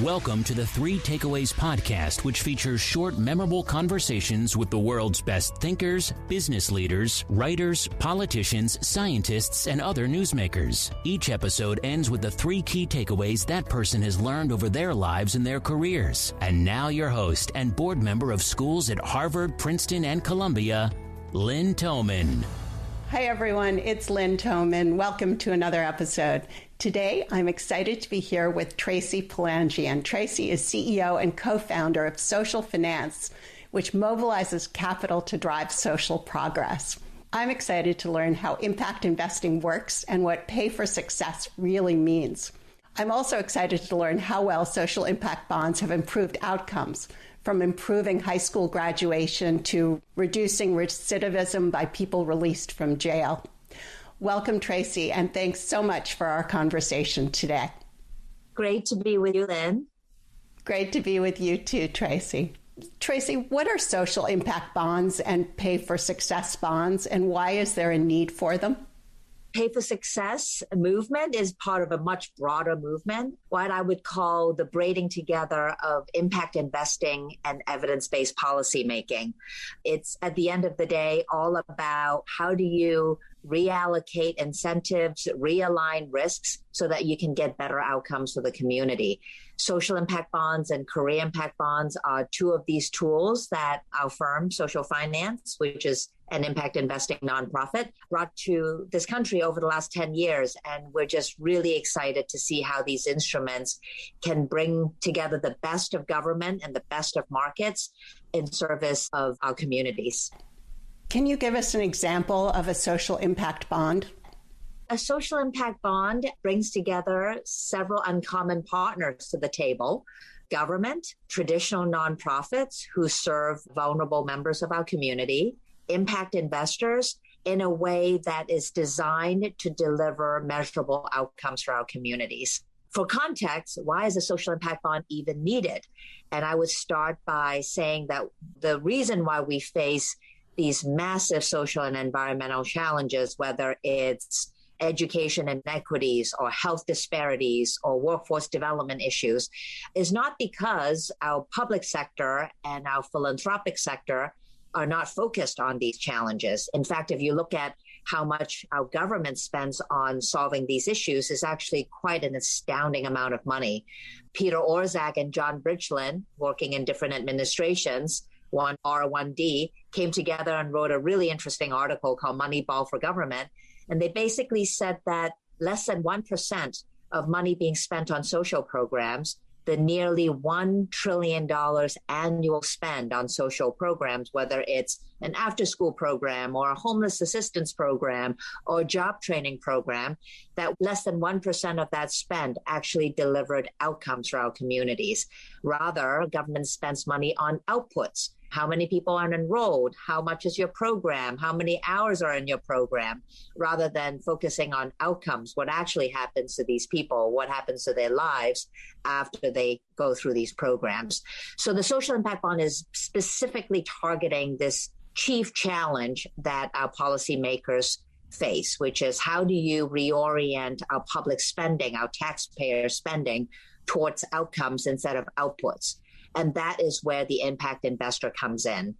Welcome to the 3 Takeaways podcast, which features short, memorable conversations with the world's best thinkers, business leaders, writers, politicians, scientists, and other newsmakers. Each episode ends with the 3 key takeaways that person has learned over their lives and their careers. And now your host and board member of schools at Harvard, Princeton, and Columbia, Lynn Thoman. Hi, everyone. It's Lynn Thoman. Welcome to another episode. Today, I'm excited to be here with Tracy Palandjian. Tracy is CEO and co-founder of Social Finance, which mobilizes capital to drive social progress. I'm excited to learn how impact investing works and what pay for success really means. I'm also excited to learn how well social impact bonds have improved outcomes, from improving high school graduation to reducing recidivism by people released from jail. Welcome, Tracy, and thanks so much for our conversation today. Great to be with you, Lynn. Great to be with you too, Tracy. Tracy, what are social impact bonds and pay for success bonds, and why is there a need for them? Pay for Success movement is part of a much broader movement, what I would call the braiding together of impact investing and evidence-based policy making. It's at the end of the day all about how do you reallocate incentives, realign risks so that you can get better outcomes for the community. Social impact bonds and career impact bonds are 2 of these tools that our firm, Social Finance, which is an impact investing nonprofit, brought to this country over the last 10 years. And we're just really excited to see how these instruments can bring together the best of government and the best of markets in service of our communities. Can you give us an example of a social impact bond? A social impact bond brings together several uncommon partners to the table: government, traditional nonprofits who serve vulnerable members of our community, impact investors, in a way that is designed to deliver measurable outcomes for our communities. For context, why is a social impact bond even needed? And I would start by saying that the reason why we face these massive social and environmental challenges, whether it's education inequities or health disparities or workforce development issues, is not because our public sector and our philanthropic sector are not focused on these challenges. In fact, if you look at how much our government spends on solving these issues, is actually quite an astounding amount of money. Peter Orszag and John Bridgeland, working in different administrations, 1R, 1D, came together and wrote a really interesting article called Moneyball for Government. And they basically said that less than 1% of money being spent on social programs, the nearly $1 trillion annual spend on social programs, whether it's an after-school program or a homeless assistance program or a job training program, that less than 1% of that spend actually delivered outcomes for our communities. Rather, government spends money on outputs. How many people are enrolled? How much is your program? How many hours are in your program? Rather than focusing on outcomes, what actually happens to these people, what happens to their lives after they go through these programs. So the social impact bond is specifically targeting this chief challenge that our policymakers face, which is how do you reorient our public spending, our taxpayer spending, towards outcomes instead of outputs. And that is where the impact investor comes in.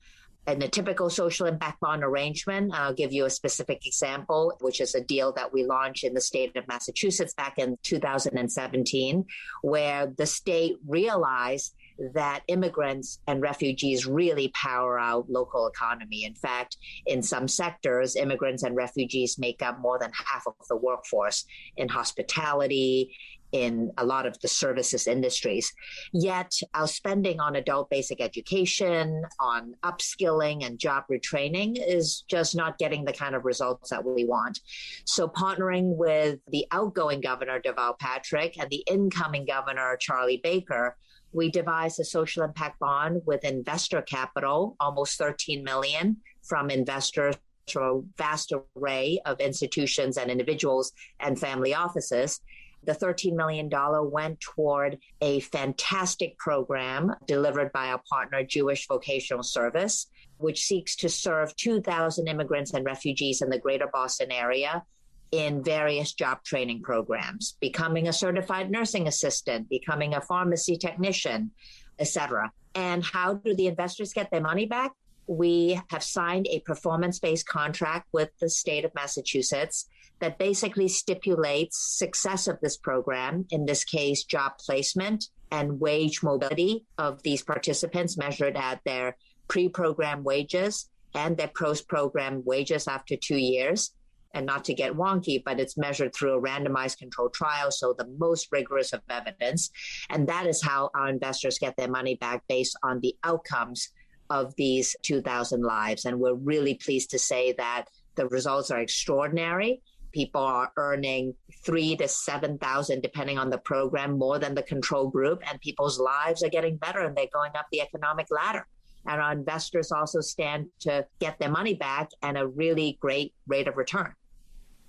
In a typical social impact bond arrangement, I'll give you a specific example, which is a deal that we launched in the state of Massachusetts back in 2017, where the state realized that immigrants and refugees really power our local economy. In fact, in some sectors, immigrants and refugees make up more than half of the workforce in hospitality, in a lot of the services industries. Yet our spending on adult basic education, on upskilling and job retraining is just not getting the kind of results that we want. So partnering with the outgoing governor, Deval Patrick, and the incoming governor, Charlie Baker, we devised a social impact bond with investor capital, almost $13 million from investors from a vast array of institutions and individuals and family offices. The $13 million went toward a fantastic program delivered by our partner, Jewish Vocational Service, which seeks to serve 2,000 immigrants and refugees in the greater Boston area in various job training programs, becoming a certified nursing assistant, becoming a pharmacy technician, etc. And how do the investors get their money back? We have signed a performance-based contract with the state of Massachusetts that basically stipulates success of this program, in this case, job placement and wage mobility of these participants measured at their pre-program wages and their post-program wages after 2 years. And not to get wonky, but it's measured through a randomized controlled trial, so the most rigorous of evidence. And that is how our investors get their money back based on the outcomes of these 2,000 lives. And we're really pleased to say that the results are extraordinary. People are earning $3,000 to $7,000, depending on the program, more than the control group, and people's lives are getting better and they're going up the economic ladder. And our investors also stand to get their money back and a really great rate of return.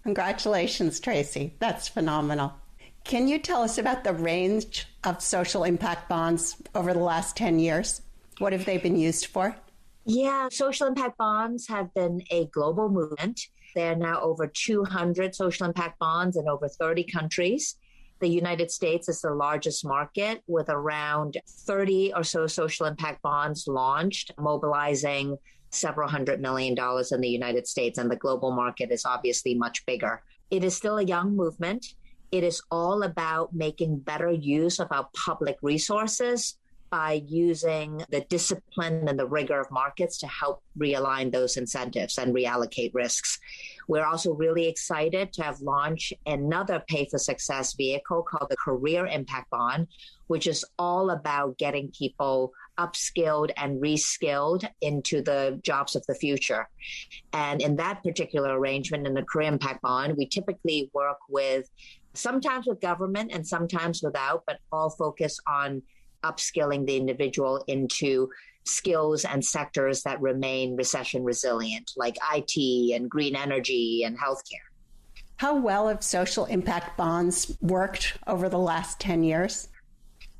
Congratulations, Tracy. That's phenomenal. Can you tell us about the range of social impact bonds over the last 10 years? What have they been used for? Yeah, social impact bonds have been a global movement. There are now over 200 social impact bonds in over 30 countries. The United States is the largest market, with around 30 or so social impact bonds launched, mobilizing several $100 million in the United States, and the global market is obviously much bigger. It is still a young movement. It is all about making better use of our public resources by using the discipline and the rigor of markets to help realign those incentives and reallocate risks. We're also really excited to have launched another Pay for Success vehicle called the Career Impact Bond, which is all about getting people upskilled and reskilled into the jobs of the future. And in that particular arrangement, in the Career Impact Bond, we typically work with, sometimes with government and sometimes without, but all focus on upskilling the individual into skills and sectors that remain recession resilient, like IT and green energy and healthcare. How well have social impact bonds worked over the last 10 years?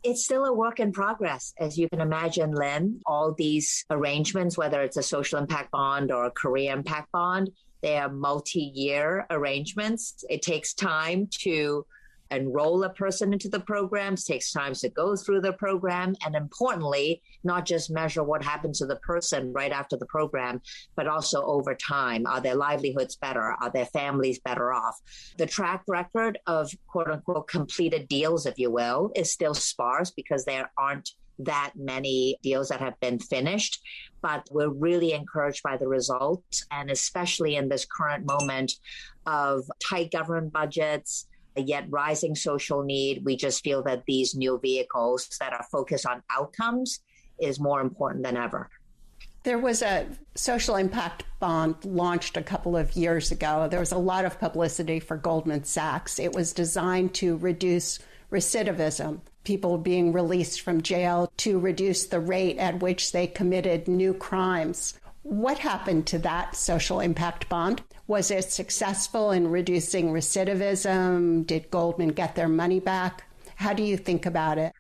It's still a work in progress. As you can imagine, Lynn, all these arrangements, whether it's a social impact bond or a career impact bond, they are multi-year arrangements. It takes time to enroll a person into the programs, takes time to go through the program, and importantly, not just measure what happens to the person right after the program, but also over time. Are their livelihoods better? Are their families better off? The track record of quote unquote completed deals, if you will, is still sparse because there aren't that many deals that have been finished, but we're really encouraged by the results. And especially in this current moment of tight government budgets, yet rising social need, we just feel that these new vehicles that are focused on outcomes is more important than ever. There was a social impact bond launched a couple of years ago. There was a lot of publicity for Goldman Sachs. It was designed to reduce recidivism, people being released from jail, to reduce the rate at which they committed new crimes. What happened to that social impact bond? Was it successful in reducing recidivism? Did Goldman get their money back? How do you think about it?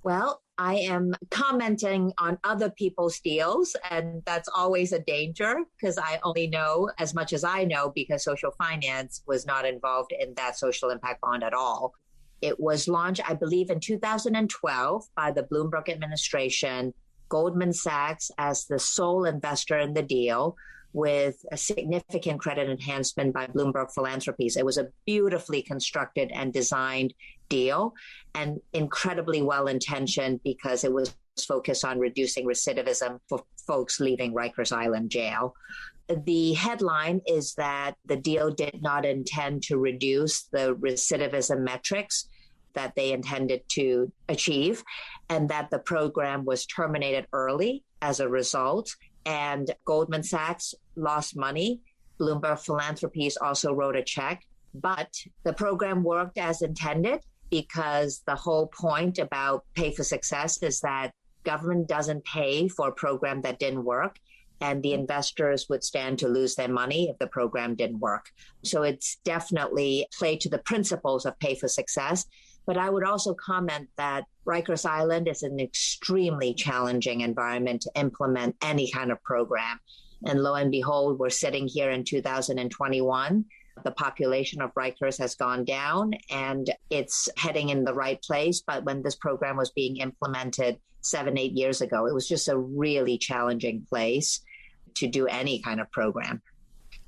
Well, I am commenting on other people's deals, and that's always a danger because I only know as much as I know because social finance was not involved in that social impact bond at all. It was launched, I believe, in 2012 by the Bloomberg administration, Goldman Sachs as the sole investor in the deal, with a significant credit enhancement by Bloomberg Philanthropies. It was a beautifully constructed and designed deal and incredibly well-intentioned because it was focused on reducing recidivism for folks leaving Rikers Island jail. The headline is that the deal did not intend to reduce the recidivism metrics that they intended to achieve, and that the program was terminated early as a result. And Goldman Sachs lost money. Bloomberg Philanthropies also wrote a check. But the program worked as intended because the whole point about Pay for Success is that government doesn't pay for a program that didn't work, and the investors would stand to lose their money if the program didn't work. So it's definitely played to the principles of Pay for Success. But I would also comment that Rikers Island is an extremely challenging environment to implement any kind of program. And lo and behold, we're sitting here in 2021 The population of Rikers has gone down and it's heading in the right place. But when this program was being implemented 7-8 years ago, it was just a really challenging place to do any kind of program.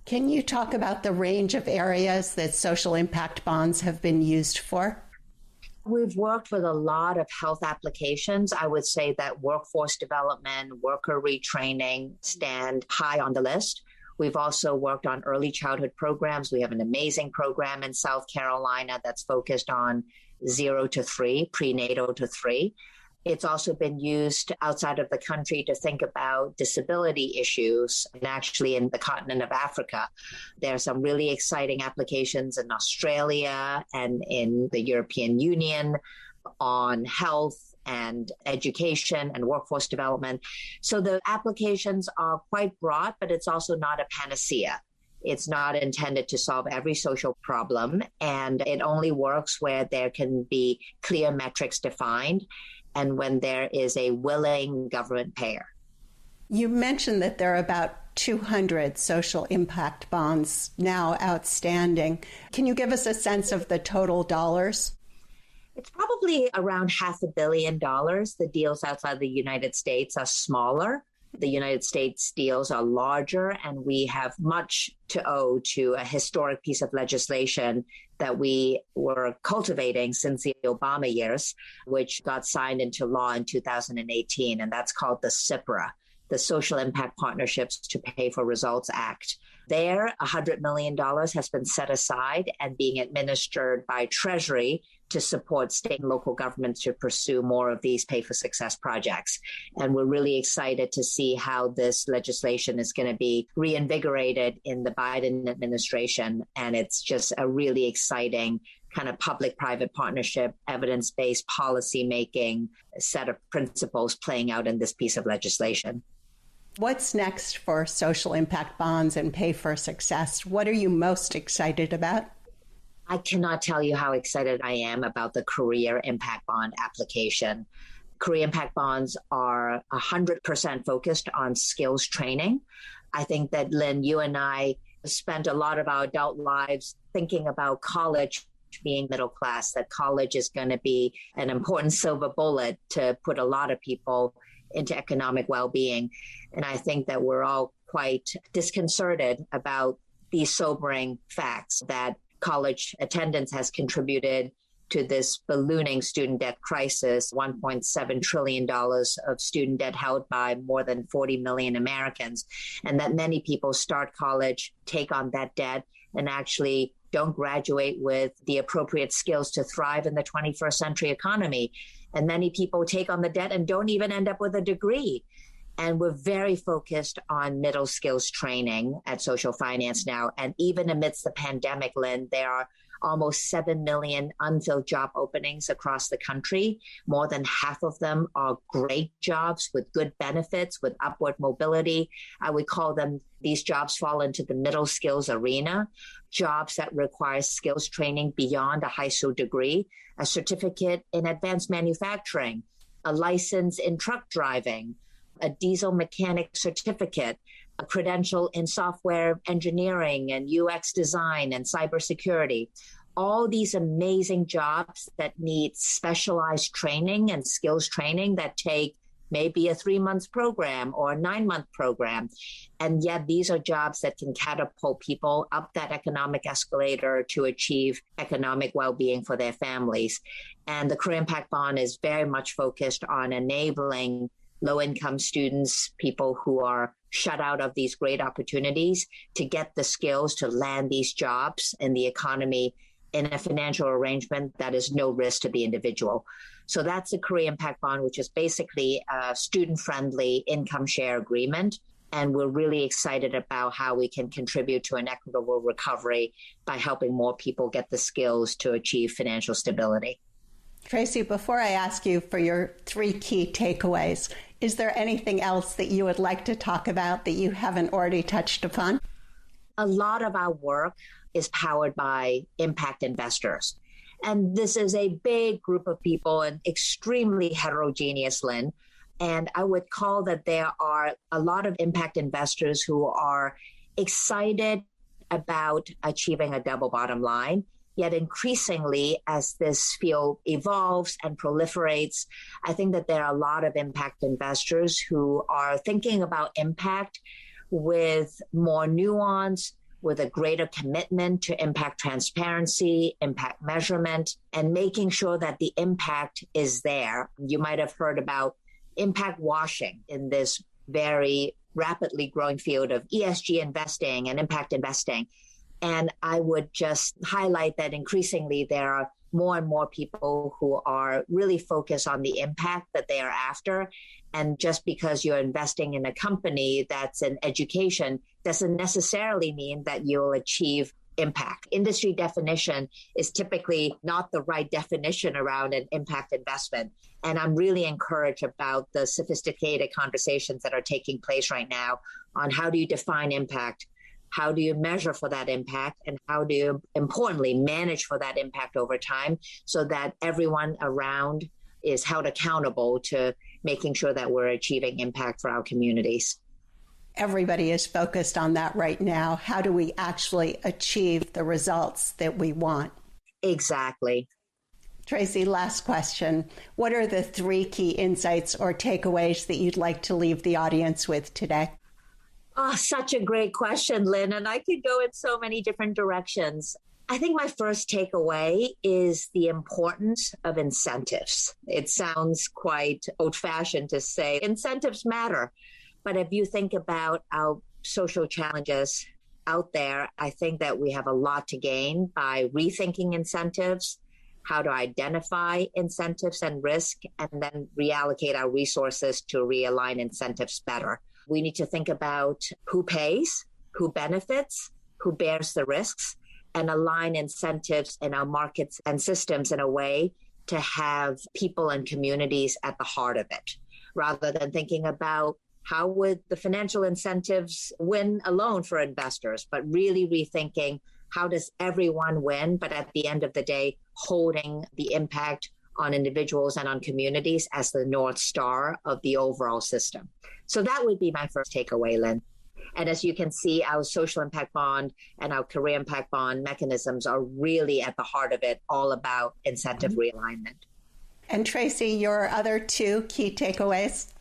Can you talk about the range of areas that social impact bonds have been used for? We've worked with a lot of health applications. I would say that workforce development, worker retraining stand high on the list. We've also worked on early childhood programs. We have an amazing program in South Carolina that's focused on 0 to 3, prenatal to 3. It's also been used outside of the country to think about disability issues. And actually in the continent of Africa, there are some really exciting applications in Australia and in the European Union on health and education and workforce development. So the applications are quite broad, but it's also not a panacea. It's not intended to solve every social problem, and it only works where there can be clear metrics defined and when there is a willing government payer. You mentioned that there are about 200 social impact bonds now outstanding. Can you give us a sense of the total dollars? It's probably around $500 million. The deals outside the United States are smaller. The United States deals are larger, and we have much to owe to a historic piece of legislation that we were cultivating since the Obama years, which got signed into law in 2018, and that's called the SIPRA, the Social Impact Partnerships to Pay for Results Act. There, $100 million has been set aside and being administered by Treasury to support state and local governments to pursue more of these pay-for-success projects. And we're really excited to see how this legislation is going to be reinvigorated in the Biden administration. And it's just a really exciting kind of public-private partnership, evidence-based policy-making set of principles playing out in this piece of legislation. What's next for social impact bonds and pay for success? What are you most excited about? I cannot tell you how excited I am about the Career Impact Bond application. Career Impact Bonds are 100% focused on skills training. I think that, Lynn, you and I spent a lot of our adult lives thinking about college being middle class, that college is going to be an important silver bullet to put a lot of people into economic well-being. And I think that we're all quite disconcerted about these sobering facts that college attendance has contributed to this ballooning student debt crisis, $1.7 trillion of student debt held by more than 40 million Americans, and that many people start college, take on that debt, and actually don't graduate with the appropriate skills to thrive in the 21st century economy. And many people take on the debt and don't even end up with a degree. And we're very focused on middle skills training at Social Finance now. And even amidst the pandemic, Lynn, there are almost 7 million unfilled job openings across the country. More than half of them are great jobs with good benefits, with upward mobility. I would call them, these jobs fall into the middle skills arena, jobs that require skills training beyond a high school degree, a certificate in advanced manufacturing, a license in truck driving, a diesel mechanic certificate, a credential in software engineering and UX design and cybersecurity. All these amazing jobs that need specialized training and skills training that take maybe a 3-month program or a 9-month program. And yet these are jobs that can catapult people up that economic escalator to achieve economic well-being for their families. And the Career Impact Bond is very much focused on enabling low-income students, people who are shut out of these great opportunities, to get the skills to land these jobs in the economy in a financial arrangement that is no risk to the individual. So that's the Career Impact Bond, which is basically a student-friendly income share agreement. And we're really excited about how we can contribute to an equitable recovery by helping more people get the skills to achieve financial stability. Tracy, before I ask you for your 3 key takeaways, is there anything else that you would like to talk about that you haven't already touched upon? A lot of our work is powered by impact investors. And this is a big group of people and extremely heterogeneous, Lynn. And I would call that there are a lot of impact investors who are excited about achieving a double bottom line. Yet increasingly, as this field evolves and proliferates, I think that there are a lot of impact investors who are thinking about impact with more nuance, with a greater commitment to impact transparency, impact measurement, and making sure that the impact is there. You might have heard about impact washing in this very rapidly growing field of ESG investing and impact investing. And I would just highlight that increasingly there are more and more people who are really focused on the impact that they are after. And just because you're investing in a company that's in education doesn't necessarily mean that you'll achieve impact. Industry definition is typically not the right definition around an impact investment. And I'm really encouraged about the sophisticated conversations that are taking place right now on how do you define impact? How do you measure for that impact? And how do you, importantly, manage for that impact over time so that everyone around is held accountable to making sure that we're achieving impact for our communities? Everybody is focused on that right now. How do we actually achieve the results that we want? Exactly. Tracy, last question. What are the 3 key insights or takeaways that you'd like to leave the audience with today? Oh, such a great question, Lynn. And I could go in so many different directions. I think my first takeaway is the importance of incentives. It sounds quite old-fashioned to say incentives matter. But if you think about our social challenges out there, I think that we have a lot to gain by rethinking incentives, how to identify incentives and risk, and then reallocate our resources to realign incentives better. We need to think about who pays, who benefits, who bears the risks, and align incentives in our markets and systems in a way to have people and communities at the heart of it, rather than thinking about how would the financial incentives win alone for investors, but really rethinking how does everyone win, but at the end of the day, holding the impact on individuals and on communities as the North Star of the overall system. So that would be my first takeaway, Lynn. And as you can see, our social impact bond and our career impact bond mechanisms are really at the heart of it, all about incentive realignment. And Tracy, your other 2 key takeaways?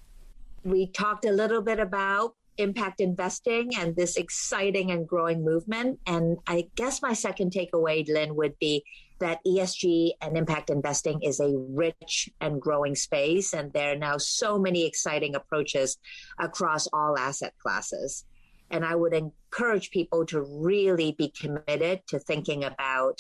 We talked a little bit about impact investing and this exciting and growing movement. And I guess my second takeaway, Lynn, would be that ESG and impact investing is a rich and growing space. And there are now so many exciting approaches across all asset classes. And I would encourage people to really be committed to thinking about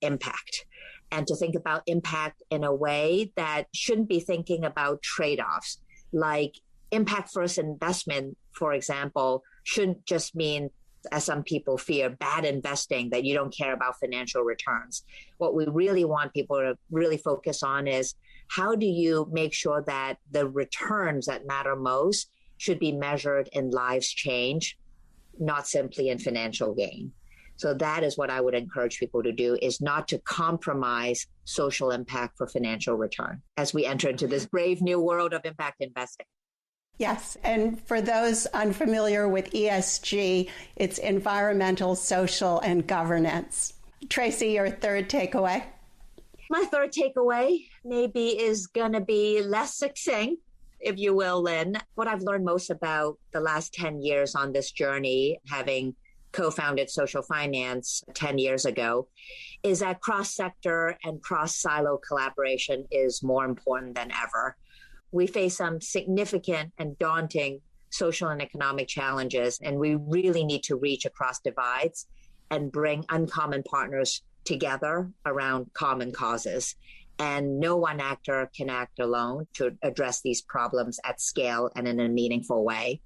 impact and to think about impact in a way that shouldn't be thinking about trade-offs. Like impact first investment, for example, shouldn't just mean, as some people fear, bad investing, that you don't care about financial returns. What we really want people to really focus on is how do you make sure that the returns that matter most should be measured in lives change, not simply in financial gain. So that is what I would encourage people to do, is not to compromise social impact for financial return as we enter into this brave new world of impact investing. Yes. And for those unfamiliar with ESG, it's environmental, social, and governance. Tracy, your third takeaway? My third takeaway maybe is going to be less succinct, if you will, Lynn. What I've learned most about the last 10 years on this journey, having co-founded social finance 10 years ago, is that cross-sector and cross-silo collaboration is more important than ever. We face some significant and daunting social and economic challenges, and we really need to reach across divides and bring uncommon partners together around common causes. And no one actor can act alone to address these problems at scale and in a meaningful way.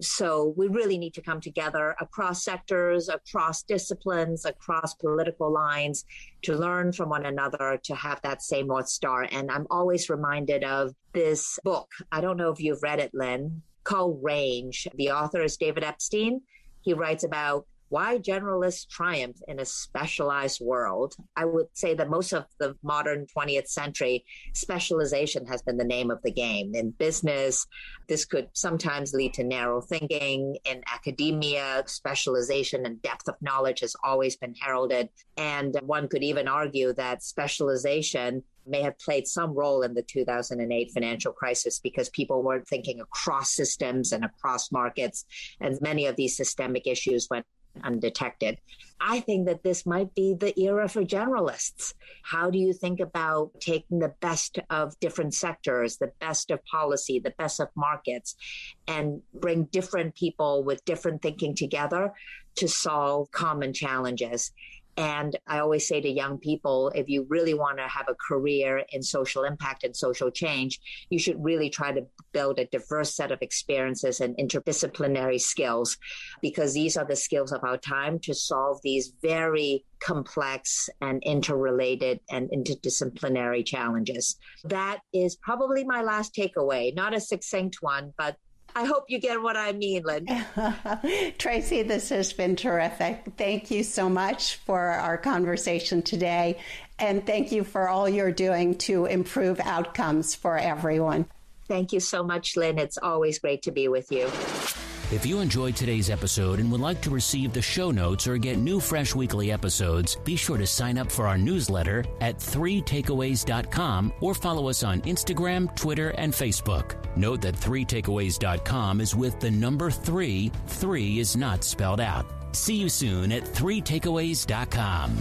So we really need to come together across sectors, across disciplines, across political lines to learn from one another, to have that same North Star. And I'm always reminded of this book. I don't know if you've read it, Lynn, called Range. The author is David Epstein. He writes about Why generalists triumph in a specialized world? I would say that most of the modern 20th century, specialization has been the name of the game. In business, this could sometimes lead to narrow thinking. In academia, specialization and depth of knowledge has always been heralded. And one could even argue that specialization may have played some role in the 2008 financial crisis because people weren't thinking across systems and across markets, and many of these systemic issues went undetected. I think that this might be the era for generalists. How do you think about taking the best of different sectors, the best of policy, the best of markets, and bring different people with different thinking together to solve common challenges? And I always say to young people, if you really want to have a career in social impact and social change, you should really try to build a diverse set of experiences and interdisciplinary skills, because these are the skills of our time to solve these very complex and interrelated and interdisciplinary challenges. That is probably my last takeaway, not a succinct one, but I hope you get what I mean, Lynn. Tracy, this has been terrific. Thank you so much for our conversation today. And thank you for all you're doing to improve outcomes for everyone. Thank you so much, Lynn. It's always great to be with you. If you enjoyed today's episode and would like to receive the show notes or get new fresh weekly episodes, be sure to sign up for our newsletter at 3takeaways.com or follow us on Instagram, Twitter, and Facebook. Note that 3takeaways.com is with the number 3. 3 is not spelled out. See you soon at 3takeaways.com.